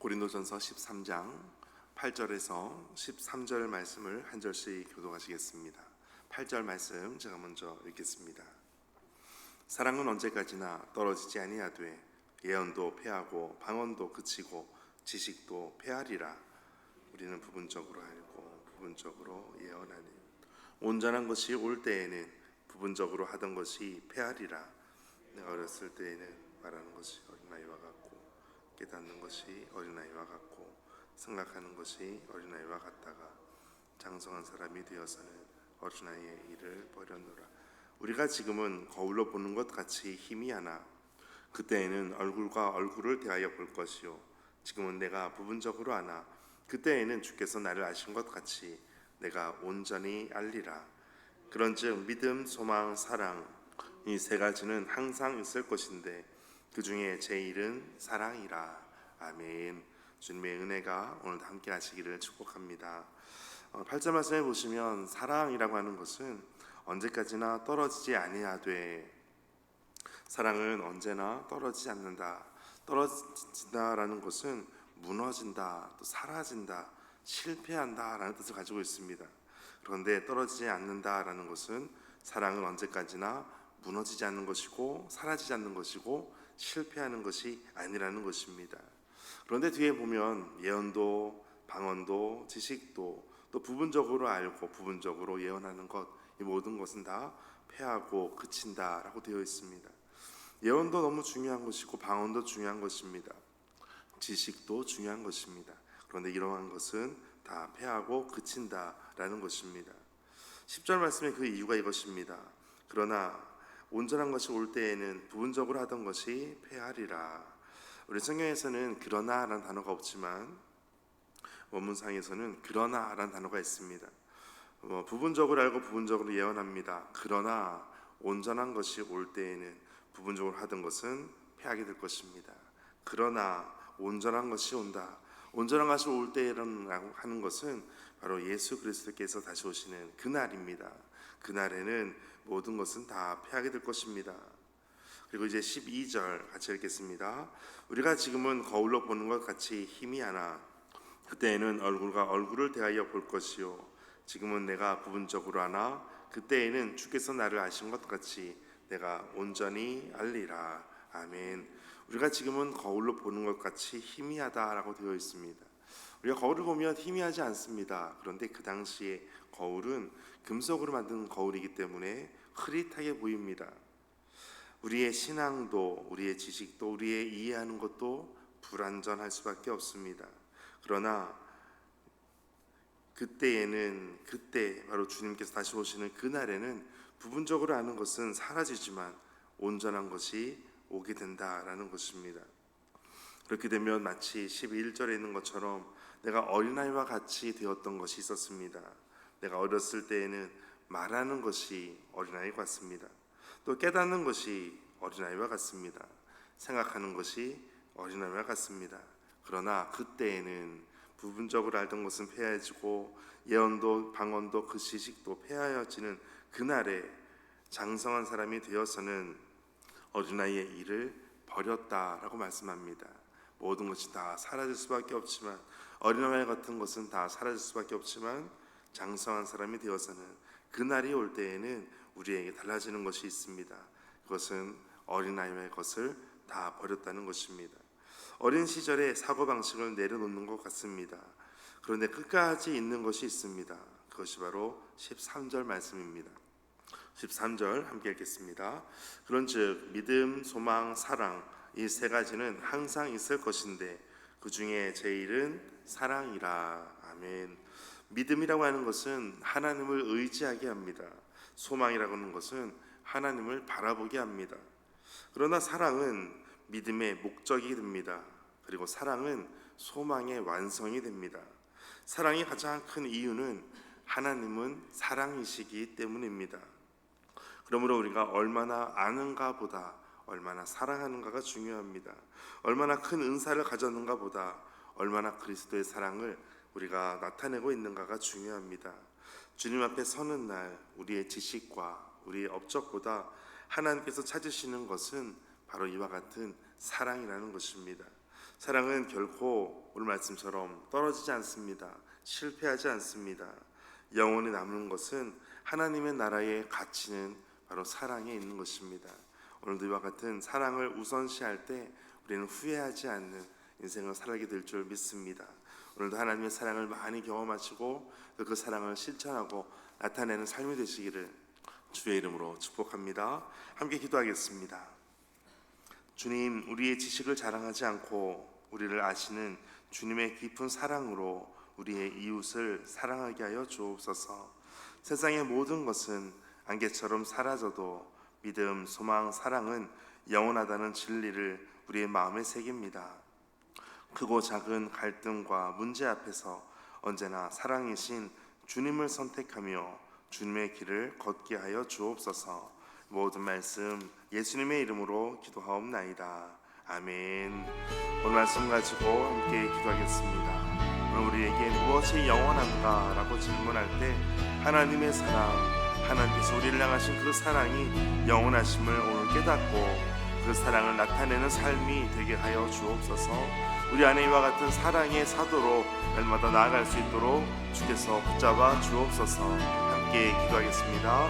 고린도전서 13장 8절에서 13절 말씀을 한 절씩 교독하시겠습니다. 8절 말씀 제가 먼저 읽겠습니다. 사랑은 언제까지나 떨어지지 아니하되 예언도 패하고 방언도 그치고 지식도 패하리라. 우리는 부분적으로 알고 부분적으로 예언하니 온전한 것이 올 때에는 부분적으로 하던 것이 패하리라. 내가 어렸을 때에는 말하는 것이 어린아이와 같고 깨닫는 것이 어린아이와 같고 생각하는 것이 어린아이와 같다가 장성한 사람이 되어서는 어린아이의 일을 버렸노라. 우리가 지금은 거울로 보는 것 같이 희미하나 그때에는 얼굴과 얼굴을 대하여 볼 것이요 지금은 내가 부분적으로 아나 그때에는 주께서 나를 아신 것 같이 내가 온전히 알리라. 그런즉 믿음, 소망, 사랑 이 세 가지는 항상 있을 것인데 그 중에 제일은 사랑이라. 아멘. 주님의 은혜가 오늘도 함께 하시기를 축복합니다. 8절 말씀에 보시면 사랑이라고 하는 것은 언제까지나 떨어지지 아니하되, 사랑은 언제나 떨어지지 않는다. 떨어진다라는 것은 무너진다, 또 사라진다, 실패한다라는 뜻을 가지고 있습니다. 그런데 떨어지지 않는다라는 것은 사랑은 언제까지나 무너지지 않는 것이고 사라지지 않는 것이고 실패하는 것이 아니라는 것입니다. 그런데 뒤에 보면 예언도 방언도 지식도 또 부분적으로 알고 부분적으로 예언하는 것, 이 모든 것은 다 패하고 그친다라고 되어 있습니다. 예언도 너무 중요한 것이고 방언도 중요한 것입니다. 지식도 중요한 것입니다. 그런데 이러한 것은 다 패하고 그친다라는 것입니다. 10절 말씀의 그 이유가 이것입니다. 그러나 온전한 것이 올 때에는 부분적으로 하던 것이 패하리라. 우리 성경에서는 그러나라는 단어가 없지만 원문상에서는 그러나라는 단어가 있습니다. 부분적으로 알고 부분적으로 예언합니다. 그러나 온전한 것이 올 때에는 부분적으로 하던 것은 패하게 될 것입니다. 그러나 온전한 것이 온다. 온전한 것이 올 때라고 하는 것은 바로 예수 그리스도께서 다시 오시는 그날입니다. 그날에는 모든 것은 다 패하게 될 것입니다. 그리고 이제 12절 같이 읽겠습니다. 우리가 지금은 거울로 보는 것 같이 희미하나 그때에는 얼굴과 얼굴을 대하여 볼 것이요 지금은 내가 부분적으로 아나 그때에는 주께서 나를 아신 것 같이 내가 온전히 알리라. 아멘. 우리가 지금은 거울로 보는 것 같이 희미하다라고 되어 있습니다. 우리가 거울을 보면 희미하지 않습니다. 그런데 그 당시에 거울은 금속으로 만든 거울이기 때문에 흐릿하게 보입니다. 우리의 신앙도 우리의 지식도 우리의 이해하는 것도 불완전할 수밖에 없습니다. 그러나 그때 바로 주님께서 다시 오시는 그날에는 부분적으로 아는 것은 사라지지만 온전한 것이 오게 된다라는 것입니다. 그렇게 되면 마치 11절에 있는 것처럼 내가 어린아이와 같이 되었던 것이 있었습니다. 내가 어렸을 때에는 말하는 것이 어린아이 같습니다. 또 깨닫는 것이 어린아이와 같습니다. 생각하는 것이 어린아이와 같습니다. 그러나 그때에는 부분적으로 알던 것은 폐하여지고 예언도 방언도 그 지식도 폐하여지는 그날에 장성한 사람이 되어서는 어린아이의 일을 버렸다라고 말씀합니다. 모든 것이 다 사라질 수밖에 없지만 어린아이 같은 것은 다 사라질 수밖에 없지만 장성한 사람이 되어서는 그날이 올 때에는 우리에게 달라지는 것이 있습니다. 그것은 어린아이의 것을 다 버렸다는 것입니다. 어린 시절에 사고방식을 내려놓는 것 같습니다. 그런데 끝까지 있는 것이 있습니다. 그것이 바로 13절 말씀입니다. 13절 함께 읽겠습니다. 그런즉 믿음, 소망, 사랑 이 세 가지는 항상 있을 것인데 그 중에 제일은 사랑이라. 아멘. 믿음이라고 하는 것은 하나님을 의지하게 합니다. 소망이라고 하는 것은 하나님을 바라보게 합니다. 그러나 사랑은 믿음의 목적이 됩니다. 그리고 사랑은 소망의 완성이 됩니다. 사랑이 가장 큰 이유는 하나님은 사랑이시기 때문입니다. 그러므로 우리가 얼마나 아는가 보다 얼마나 사랑하는가가 중요합니다. 얼마나 큰 은사를 가졌는가 보다 얼마나 그리스도의 사랑을 우리가 나타내고 있는가가 중요합니다. 주님 앞에 서는 날 우리의 지식과 우리의 업적보다 하나님께서 찾으시는 것은 바로 이와 같은 사랑이라는 것입니다. 사랑은 결코 오늘 말씀처럼 떨어지지 않습니다. 실패하지 않습니다. 영원히 남는 것은 하나님의 나라의 가치는 바로 사랑에 있는 것입니다. 오늘도 이와 같은 사랑을 우선시할 때 우리는 후회하지 않는 인생을 살게 될 줄 믿습니다. 오늘도 하나님의 사랑을 많이 경험하시고 또 그 사랑을 실천하고 나타내는 삶이 되시기를 주의 이름으로 축복합니다. 함께 기도하겠습니다. 주님, 우리의 지식을 자랑하지 않고 우리를 아시는 주님의 깊은 사랑으로 우리의 이웃을 사랑하게 하여 주옵소서. 세상의 모든 것은 안개처럼 사라져도 믿음, 소망, 사랑은 영원하다는 진리를 우리의 마음에 새깁니다. 크고 작은 갈등과 문제 앞에서 언제나 사랑이신 주님을 선택하며 주님의 길을 걷게 하여 주옵소서. 모든 말씀 예수님의 이름으로 기도하옵나이다. 아멘. 오늘 말씀 가지고 함께 기도하겠습니다. 오늘 우리에게 무엇이 영원한가 라고 질문할 때 하나님의 사랑, 하나님께서 우리를 향하신 그 사랑이 영원하심을 오늘 깨닫고 그 사랑을 나타내는 삶이 되게 하여 주옵소서. 우리 안에 이와 같은 사랑의 사도로 날마다 나아갈 수 있도록 주께서 붙잡아 주옵소서. 함께 기도하겠습니다.